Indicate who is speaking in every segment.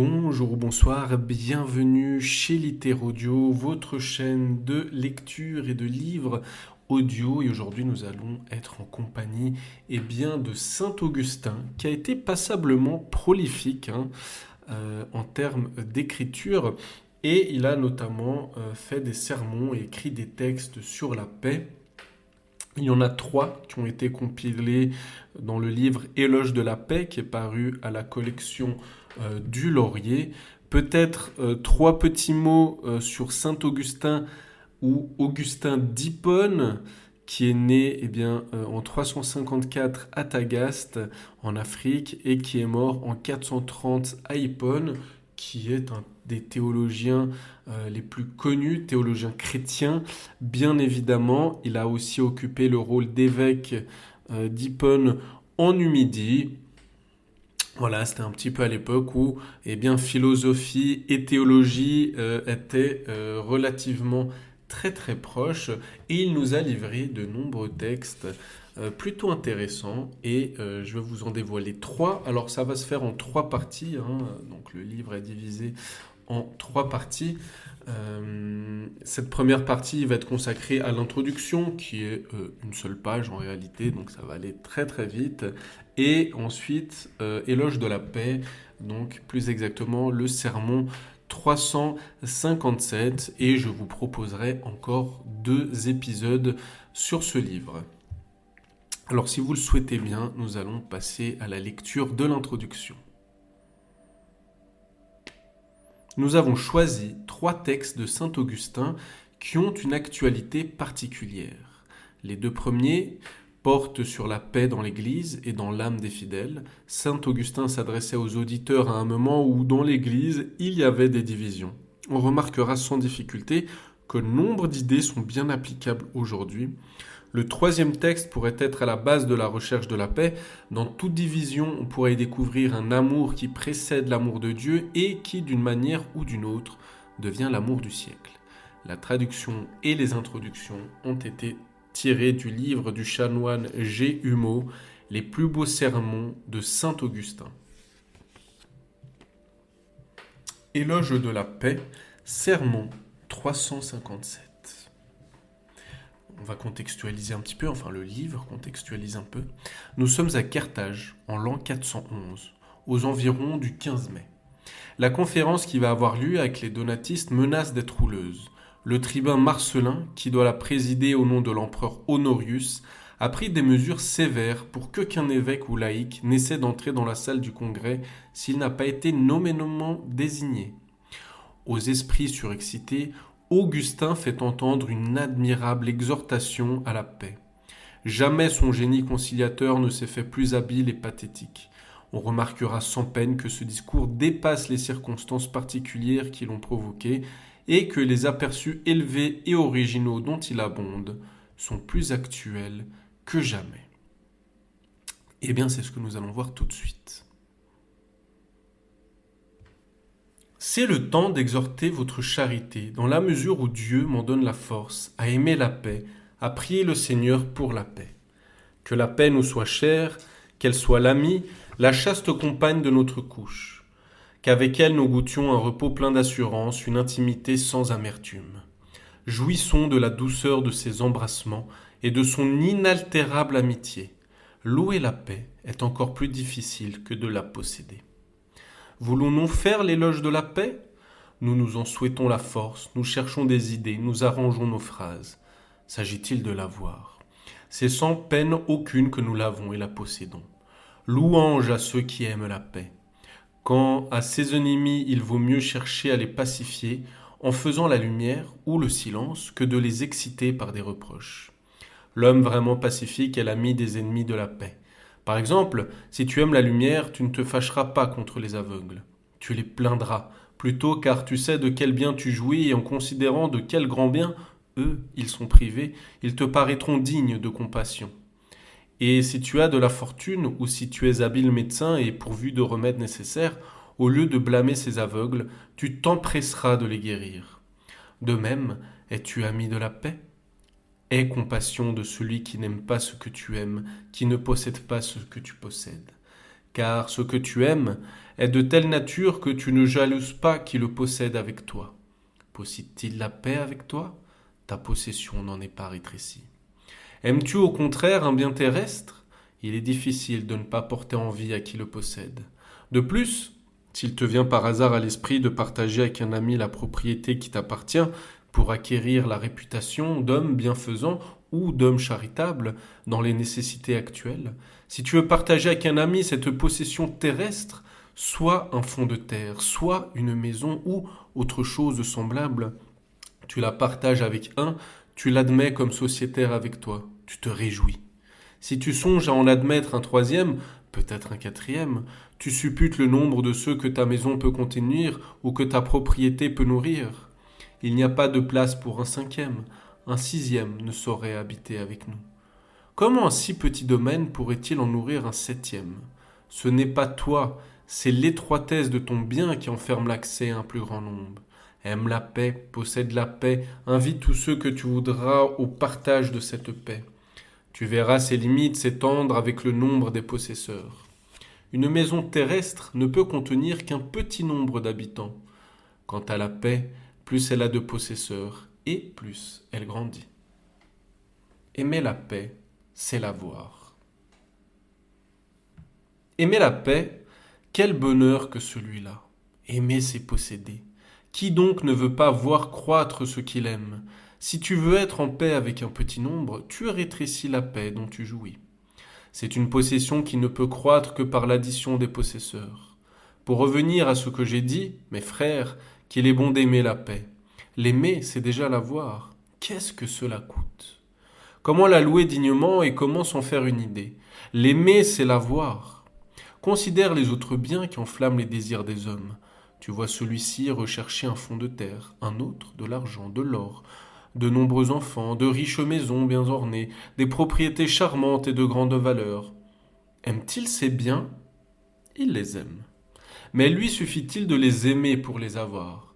Speaker 1: Bonjour ou bonsoir, bienvenue chez Littér-Audio, votre chaîne de lecture et de livres audio. Et aujourd'hui, nous allons être en compagnie de Saint-Augustin, qui a été passablement prolifique en termes d'écriture. Et il a notamment fait des sermons et écrit des textes sur la paix. Il y en a 3 qui ont été compilés dans le livre Éloge de la paix, qui est paru à la collection du Laurier. Peut-être 3 petits mots sur Saint-Augustin ou Augustin d'Hippone, qui est né en 354 à Tagaste, en Afrique, et qui est mort en 430 à Hippone, qui est un des théologiens les plus connus, théologiens chrétiens. Bien évidemment, il a aussi occupé le rôle d'évêque d'Hippone en Numidie. Voilà, c'était un petit peu à l'époque où philosophie et théologie étaient relativement très très proches, et il nous a livré de nombreux textes plutôt intéressants, et je vais vous en dévoiler 3. Alors ça va se faire en 3 parties, donc le livre est divisé en 3 parties. Cette première partie va être consacrée à l'introduction, qui est une seule page en réalité, donc ça va aller très très vite. Et ensuite, Éloge de la paix, donc plus exactement le sermon 357, et je vous proposerai encore 2 épisodes sur ce livre. Alors si vous le souhaitez bien, nous allons passer à la lecture de l'introduction. Nous avons choisi 3 textes de Saint-Augustin qui ont une actualité particulière. Les 2 premiers portent sur la paix dans l'Église et dans l'âme des fidèles. Saint-Augustin s'adressait aux auditeurs à un moment où, dans l'Église, il y avait des divisions. On remarquera sans difficulté que nombre d'idées sont bien applicables aujourd'hui. Le 3e texte pourrait être à la base de la recherche de la paix. Dans toute division, on pourrait y découvrir un amour qui précède l'amour de Dieu et qui, d'une manière ou d'une autre, devient l'amour du siècle. La traduction et les introductions ont été tirées du livre du chanoine G. Humeau, Les plus beaux sermons de Saint-Augustin. Éloge de la paix, sermon 357. On va contextualiser un petit peu, le livre contextualise un peu. Nous sommes à Carthage, en l'an 411, aux environs du 15 mai. La conférence qui va avoir lieu avec les donatistes menace d'être houleuse. Le tribun Marcellin, qui doit la présider au nom de l'empereur Honorius, a pris des mesures sévères pour qu'aucun évêque ou laïc n'essaie d'entrer dans la salle du congrès s'il n'a pas été nommément désigné. Aux esprits surexcités, Augustin fait entendre une admirable exhortation à la paix. Jamais son génie conciliateur ne s'est fait plus habile et pathétique. On remarquera sans peine que ce discours dépasse les circonstances particulières qui l'ont provoqué, et que les aperçus élevés et originaux dont il abonde sont plus actuels que jamais. C'est ce que nous allons voir tout de suite. C'est le temps d'exhorter votre charité, dans la mesure où Dieu m'en donne la force, à aimer la paix, à prier le Seigneur pour la paix. Que la paix nous soit chère, qu'elle soit l'amie, la chaste compagne de notre couche, qu'avec elle nous goûtions un repos plein d'assurance, une intimité sans amertume. Jouissons de la douceur de ses embrassements et de son inaltérable amitié. Louer la paix est encore plus difficile que de la posséder. Voulons-nous faire l'éloge de la paix ? Nous nous en souhaitons la force, nous cherchons des idées, nous arrangeons nos phrases. S'agit-il de l'avoir ? C'est sans peine aucune que nous l'avons et la possédons. Louange à ceux qui aiment la paix. Quand à ses ennemis il vaut mieux chercher à les pacifier en faisant la lumière ou le silence que de les exciter par des reproches. L'homme vraiment pacifique est l'ami des ennemis de la paix. Par exemple, si tu aimes la lumière, tu ne te fâcheras pas contre les aveugles. Tu les plaindras, plutôt car tu sais de quel bien tu jouis et en considérant de quel grand bien, eux, ils sont privés, ils te paraîtront dignes de compassion. Et si tu as de la fortune ou si tu es habile médecin et pourvu de remèdes nécessaires, au lieu de blâmer ces aveugles, tu t'empresseras de les guérir. De même, es-tu ami de la paix ? Aie compassion de celui qui n'aime pas ce que tu aimes, qui ne possède pas ce que tu possèdes. car ce que tu aimes est de telle nature que tu ne jalouses pas qui le possède avec toi. Possède-t-il la paix avec toi? Ta possession n'en est pas rétrécie. Aimes-tu au contraire un bien terrestre? Il est difficile de ne pas porter envie à qui le possède. De plus, s'il te vient par hasard à l'esprit de partager avec un ami la propriété qui t'appartient pour acquérir la réputation d'homme bienfaisant ou d'homme charitable dans les nécessités actuelles, si tu veux partager avec un ami cette possession terrestre, soit un fond de terre, soit une maison ou autre chose de semblable, tu la partages avec un, tu l'admets comme sociétaire avec toi, tu te réjouis. Si tu songes à en admettre un troisième, peut-être un quatrième, tu supputes le nombre de ceux que ta maison peut contenir ou que ta propriété peut nourrir. Il n'y a pas de place pour un cinquième, un sixième ne saurait habiter avec nous. Comment un si petit domaine pourrait-il en nourrir un septième? Ce n'est pas toi, c'est l'étroitesse de ton bien qui enferme l'accès à un plus grand nombre. Aime la paix, possède la paix, invite tous ceux que tu voudras au partage de cette paix. Tu verras ses limites s'étendre avec le nombre des possesseurs. Une maison terrestre ne peut contenir qu'un petit nombre d'habitants. Quant à la paix, plus elle a de possesseurs, et plus elle grandit. Aimer la paix, c'est l'avoir. Aimer la paix, quel bonheur que celui-là. Aimer, c'est posséder. Qui donc ne veut pas voir croître ce qu'il aime? Si tu veux être en paix avec un petit nombre, tu rétrécis la paix dont tu jouis. C'est une possession qui ne peut croître que par l'addition des possesseurs. Pour revenir à ce que j'ai dit, mes frères, qu'il est bon d'aimer la paix. L'aimer, c'est déjà l'avoir. Qu'est-ce que cela coûte? Comment la louer dignement et comment s'en faire une idée? L'aimer, c'est l'avoir. Considère les autres biens qui enflamment les désirs des hommes. Tu vois celui-ci rechercher un fond de terre, un autre de l'argent, de l'or, de nombreux enfants, de riches maisons bien ornées, des propriétés charmantes et de grande valeur. Aime-t-il ces biens? Il les aime. Mais lui suffit-il de les aimer pour les avoir?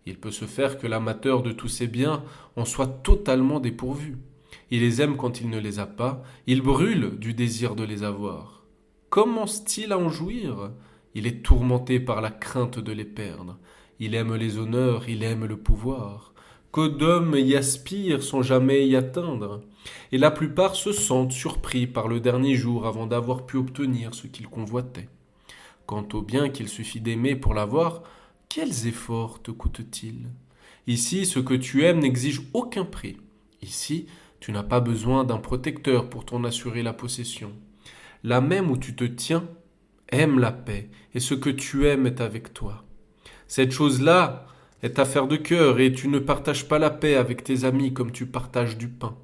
Speaker 1: Il peut se faire que l'amateur de tous ces biens en soit totalement dépourvu. Il les aime quand il ne les a pas, il brûle du désir de les avoir. Commence-t-il à en jouir? Il est tourmenté par la crainte de les perdre. Il aime les honneurs, il aime le pouvoir. Que d'hommes y aspirent sans jamais y atteindre. Et la plupart se sentent surpris par le dernier jour avant d'avoir pu obtenir ce qu'ils convoitaient. Quant au bien qu'il suffit d'aimer pour l'avoir, quels efforts te coûtent-ils? Ici, ce que tu aimes n'exige aucun prix. Ici, tu n'as pas besoin d'un protecteur pour t'en assurer la possession. Là même où tu te tiens, aime la paix, et ce que tu aimes est avec toi. Cette chose-là est affaire de cœur, et tu ne partages pas la paix avec tes amis comme tu partages du pain.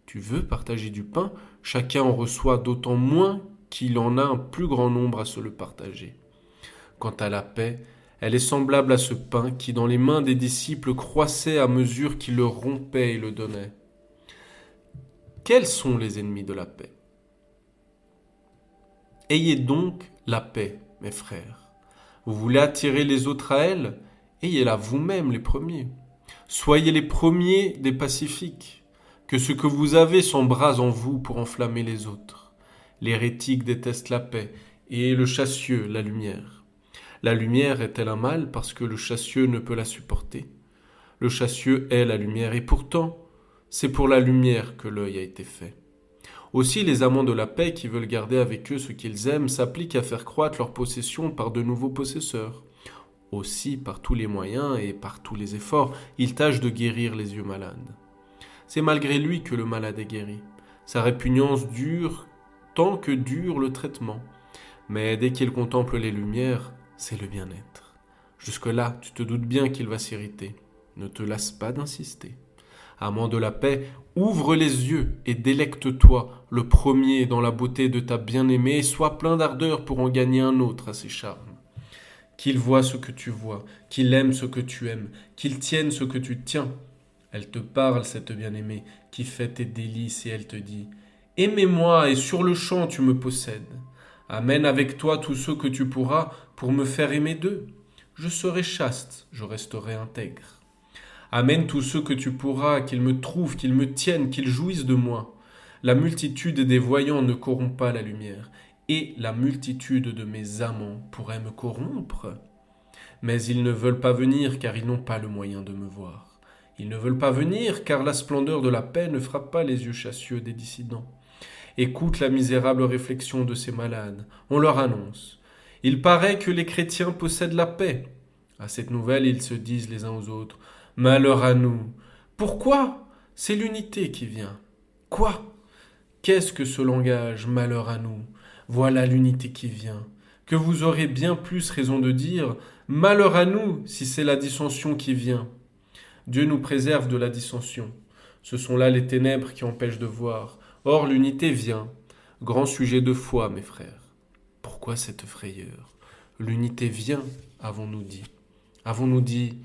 Speaker 1: Tu veux partager du pain, chacun en reçoit d'autant moins qu'il en a un plus grand nombre à se le partager. Quant à la paix, elle est semblable à ce pain qui, dans les mains des disciples, croissait à mesure qu'ils le rompaient et le donnaient. Quels sont les ennemis de la paix? Ayez donc la paix, mes frères. Vous voulez attirer les autres à elle? Ayez-la vous-même les premiers. Soyez les premiers des pacifiques. Que ce que vous avez s'embrase en vous pour enflammer les autres. L'hérétique déteste la paix et le chassieux la lumière. La lumière est-elle un mal parce que le chassieux ne peut la supporter? Le chassieux est la lumière et pourtant, c'est pour la lumière que l'œil a été fait. Aussi, les amants de la paix qui veulent garder avec eux ce qu'ils aiment s'appliquent à faire croître leur possession par de nouveaux possesseurs. Aussi, par tous les moyens et par tous les efforts, ils tâchent de guérir les yeux malades. C'est malgré lui que le malade est guéri. Sa répugnance dure tant que dure le traitement. Mais dès qu'il contemple les lumières, c'est le bien-être. Jusque-là, tu te doutes bien qu'il va s'irriter. Ne te lasse pas d'insister. Amant de la paix, ouvre les yeux et délecte-toi, le premier dans la beauté de ta bien-aimée, et sois plein d'ardeur pour en gagner un autre à ses charmes. Qu'il voie ce que tu vois, qu'il aime ce que tu aimes, qu'il tienne ce que tu tiens. Elle te parle, cette bien-aimée, qui fait tes délices, et elle te dit « Aimez-moi, et sur le champ tu me possèdes. Amène avec toi tous ceux que tu pourras pour me faire aimer d'eux. Je serai chaste, je resterai intègre. Amène tous ceux que tu pourras, qu'ils me trouvent, qu'ils me tiennent, qu'ils jouissent de moi. La multitude des voyants ne corrompt pas la lumière. et la multitude de mes amants pourrait me corrompre. Mais ils ne veulent pas venir car ils n'ont pas le moyen de me voir. Ils ne veulent pas venir car la splendeur de la paix ne frappe pas les yeux chassieux des dissidents. Écoute la misérable réflexion de ces malades. On leur annonce. Il paraît que les chrétiens possèdent la paix. À cette nouvelle, ils se disent les uns aux autres. Malheur à nous. Pourquoi? C'est l'unité qui vient. Quoi? Qu'est-ce que ce langage, malheur à nous? Voilà l'unité qui vient. Que vous aurez bien plus raison de dire malheur à nous si c'est la dissension qui vient. Dieu nous préserve de la dissension. Ce sont là les ténèbres qui empêchent de voir. Or l'unité vient. Grand sujet de foi, mes frères. Pourquoi cette frayeur? L'unité vient, avons-nous dit. Avons-nous dit,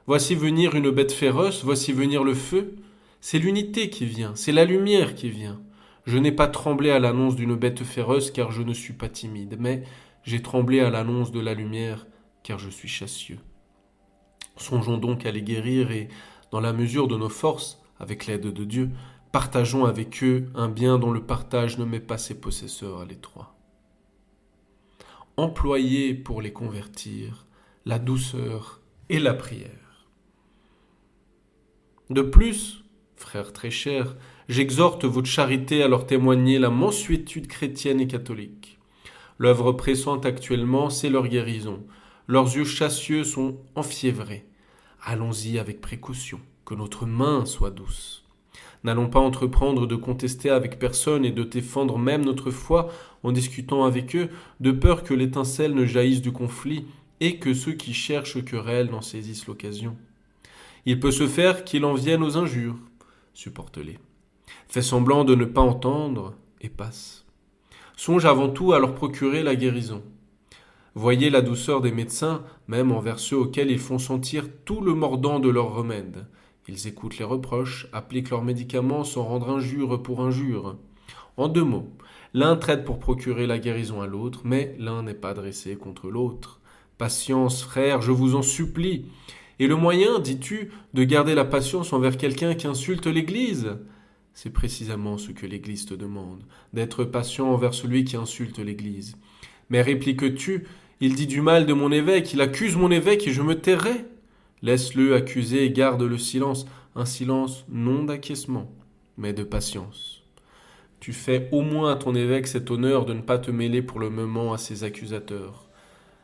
Speaker 1: voici venir une bête féroce, voici venir le feu? C'est l'unité qui vient, c'est la lumière qui vient. Je n'ai pas tremblé à l'annonce d'une bête féroce car je ne suis pas timide, mais j'ai tremblé à l'annonce de la lumière car je suis chassieux. Songeons donc à les guérir et, dans la mesure de nos forces, avec l'aide de Dieu, partageons avec eux un bien dont le partage ne met pas ses possesseurs à l'étroit. Employez pour les convertir la douceur et la prière. De plus, frères très chers, j'exhorte votre charité à leur témoigner la mansuétude chrétienne et catholique. L'œuvre pressante actuellement, c'est leur guérison. Leurs yeux chassieux sont enfiévrés. Allons-y avec précaution, que notre main soit douce. N'allons pas entreprendre de contester avec personne et de défendre même notre foi en discutant avec eux, de peur que l'étincelle ne jaillisse du conflit et que ceux qui cherchent querelle n'en saisissent l'occasion. Il peut se faire qu'il en vienne aux injures. Supporte-les. Fais semblant de ne pas entendre et passe. Songe avant tout à leur procurer la guérison. Voyez la douceur des médecins, même envers ceux auxquels ils font sentir tout le mordant de leurs remèdes. Ils écoutent les reproches, appliquent leurs médicaments sans rendre injure pour injure. En 2 mots, l'un traite pour procurer la guérison à l'autre, mais l'un n'est pas dressé contre l'autre. Patience, frère, je vous en supplie. Et le moyen, dis-tu, de garder la patience envers quelqu'un qui insulte l'Église? C'est précisément ce que l'Église te demande, d'être patient envers celui qui insulte l'Église. Mais répliques-tu, il dit du mal de mon évêque, il accuse mon évêque et je me tairai? Laisse-le accuser et garde le silence, un silence non d'acquiescement, mais de patience. Tu fais au moins à ton évêque cet honneur de ne pas te mêler pour le moment à ses accusateurs.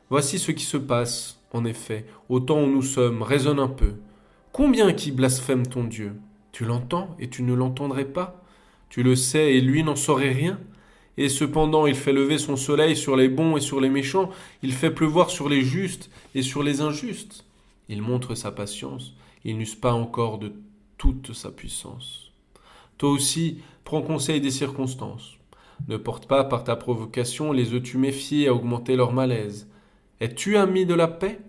Speaker 1: Voici ce qui se passe, en effet, au temps où nous sommes, raisonne un peu. Combien qui blasphèment ton Dieu? Tu l'entends et tu ne l'entendrais pas? Tu le sais et lui n'en saurait rien? Et cependant il fait lever son soleil sur les bons et sur les méchants, il fait pleuvoir sur les justes et sur les injustes. Il montre sa patience, il n'use pas encore de toute sa puissance. Toi aussi, prends conseil des circonstances. Ne porte pas par ta provocation les œufs tuméfiés à augmenter leur malaise. Es-tu ami de la paix?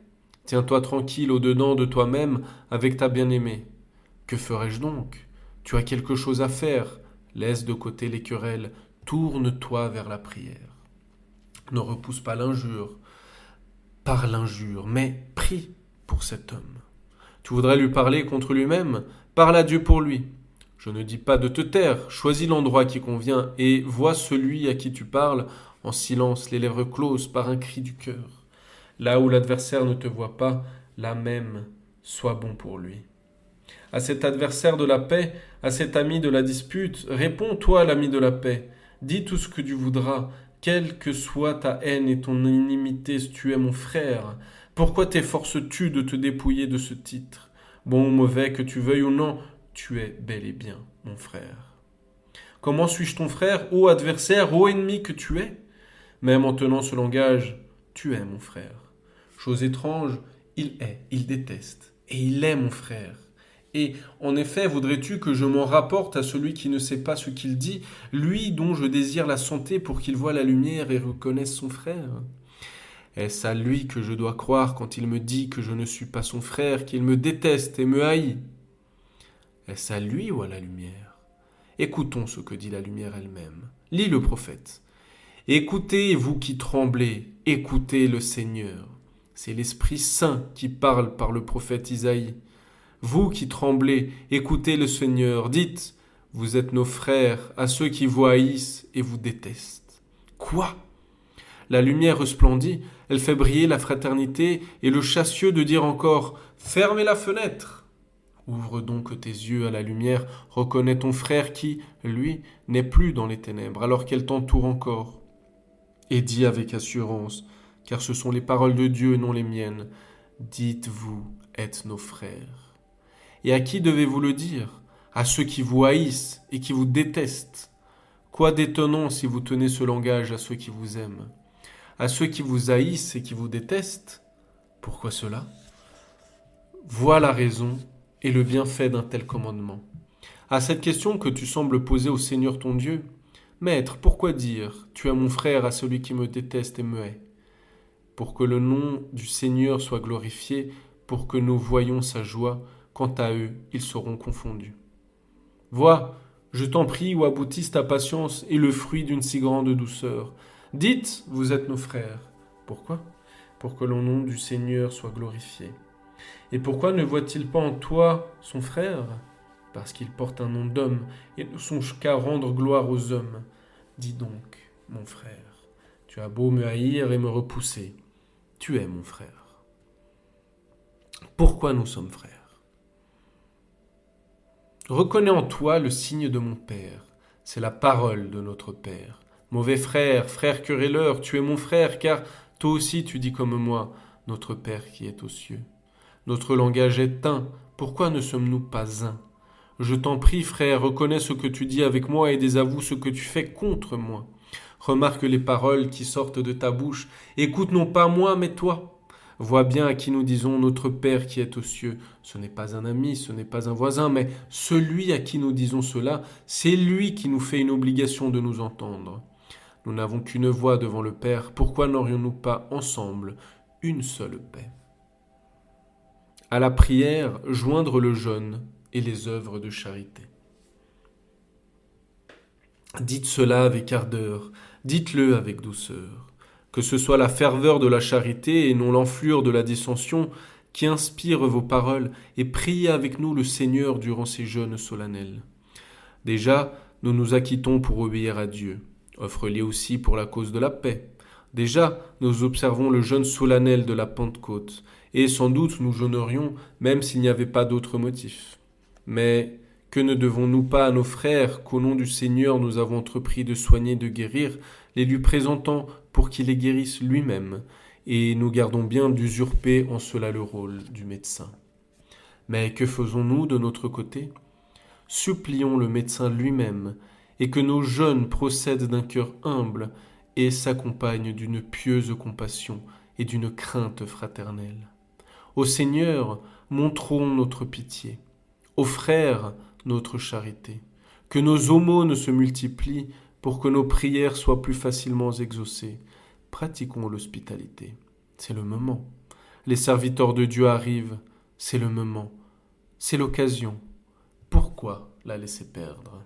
Speaker 1: Tiens-toi tranquille au-dedans de toi-même avec ta bien-aimée. Que ferais-je donc? Tu as quelque chose à faire. Laisse de côté les querelles. Tourne-toi vers la prière. Ne repousse pas l'injure par l'injure, mais prie pour cet homme. Tu voudrais lui parler contre lui-même? Parle à Dieu pour lui. Je ne dis pas de te taire, choisis l'endroit qui convient et vois celui à qui tu parles en silence, les lèvres closes par un cri du cœur. Là où l'adversaire ne te voit pas, là même, sois bon pour lui. À cet adversaire de la paix, à cet ami de la dispute, réponds toi l'ami de la paix. Dis tout ce que tu voudras, quelle que soit ta haine et ton inimité, tu es mon frère. Pourquoi t'efforces-tu de te dépouiller de ce titre? Bon ou mauvais, que tu veuilles ou non, tu es bel et bien mon frère. Comment suis-je ton frère, ô adversaire, ô ennemi que tu es? Même en tenant ce langage, tu es mon frère. Chose étrange, il est, il déteste, et il est mon frère. Et, en effet, voudrais-tu que je m'en rapporte à celui qui ne sait pas ce qu'il dit, lui dont je désire la santé pour qu'il voie la lumière et reconnaisse son frère? Est-ce à lui que je dois croire quand il me dit que je ne suis pas son frère, qu'il me déteste et me haït? Est-ce à lui ou à la lumière? Écoutons ce que dit la lumière elle-même. Lis le prophète. Écoutez, vous qui tremblez, écoutez le Seigneur. C'est l'Esprit Saint qui parle par le prophète Isaïe. Vous qui tremblez, écoutez le Seigneur. Dites, vous êtes nos frères, à ceux qui vous haïssent et vous détestent. Quoi? La lumière resplendit, elle fait briller la fraternité, et le chassieux de dire encore « Fermez la fenêtre !» Ouvre donc tes yeux à la lumière, reconnais ton frère qui, lui, n'est plus dans les ténèbres, alors qu'elle t'entoure encore. Et dis avec assurance, car ce sont les paroles de Dieu et non les miennes, dites-vous êtes nos frères. Et à qui devez-vous le dire? À ceux qui vous haïssent et qui vous détestent. Quoi d'étonnant si vous tenez ce langage à ceux qui vous aiment? À ceux qui vous haïssent et qui vous détestent? Pourquoi cela? Vois la raison et le bienfait d'un tel commandement. À cette question que tu sembles poser au Seigneur ton Dieu, Maître, pourquoi dire « Tu es mon frère » à celui qui me déteste et me hait? Pour que le nom du Seigneur soit glorifié, pour que nous voyions sa joie, quant à eux, ils seront confondus. Vois, je t'en prie, où aboutisse ta patience et le fruit d'une si grande douceur. Dites, vous êtes nos frères. Pourquoi? Pour que le nom du Seigneur soit glorifié. Et pourquoi ne voit-il pas en toi son frère? Parce qu'il porte un nom d'homme et ne songe qu'à rendre gloire aux hommes. Dis donc, mon frère, tu as beau me haïr et me repousser, tu es mon frère. Pourquoi nous sommes frères? Reconnais en toi le signe de mon Père, c'est la parole de notre Père. Mauvais frère, frère querelleur, tu es mon frère, car toi aussi tu dis comme moi, notre Père qui est aux cieux. Notre langage est un, pourquoi ne sommes-nous pas un? Je t'en prie, frère, reconnais ce que tu dis avec moi et désavoue ce que tu fais contre moi. Remarque les paroles qui sortent de ta bouche, écoute non pas moi, mais toi. Vois bien à qui nous disons notre Père qui est aux cieux. Ce n'est pas un ami, ce n'est pas un voisin, mais celui à qui nous disons cela, c'est lui qui nous fait une obligation de nous entendre. Nous n'avons qu'une voix devant le Père, pourquoi n'aurions-nous pas ensemble une seule paix? À la prière, joindre le jeûne et les œuvres de charité. Dites cela avec ardeur, dites-le avec douceur. Que ce soit la ferveur de la charité et non l'enflure de la dissension qui inspire vos paroles, et priez avec nous le Seigneur durant ces jeûnes solennels. Déjà, nous nous acquittons pour obéir à Dieu. Offre-les aussi pour la cause de la paix. Déjà, nous observons le jeûne solennel de la Pentecôte, et sans doute nous jeûnerions même s'il n'y avait pas d'autre motif. Mais que ne devons-nous pas à nos frères qu'au nom du Seigneur nous avons entrepris de soigner et de guérir, les lui présentant pour qu'il les guérisse lui-même, et nous gardons bien d'usurper en cela le rôle du médecin. Mais que faisons-nous de notre côté? Supplions le médecin lui-même, et que nos jeûnes procèdent d'un cœur humble et s'accompagnent d'une pieuse compassion et d'une crainte fraternelle. Au Seigneur, montrons notre pitié. Aux frères, notre charité. Que nos aumônes se multiplient pour que nos prières soient plus facilement exaucées. Pratiquons l'hospitalité. C'est le moment. Les serviteurs de Dieu arrivent. C'est le moment. C'est l'occasion. Pourquoi la laisser perdre ?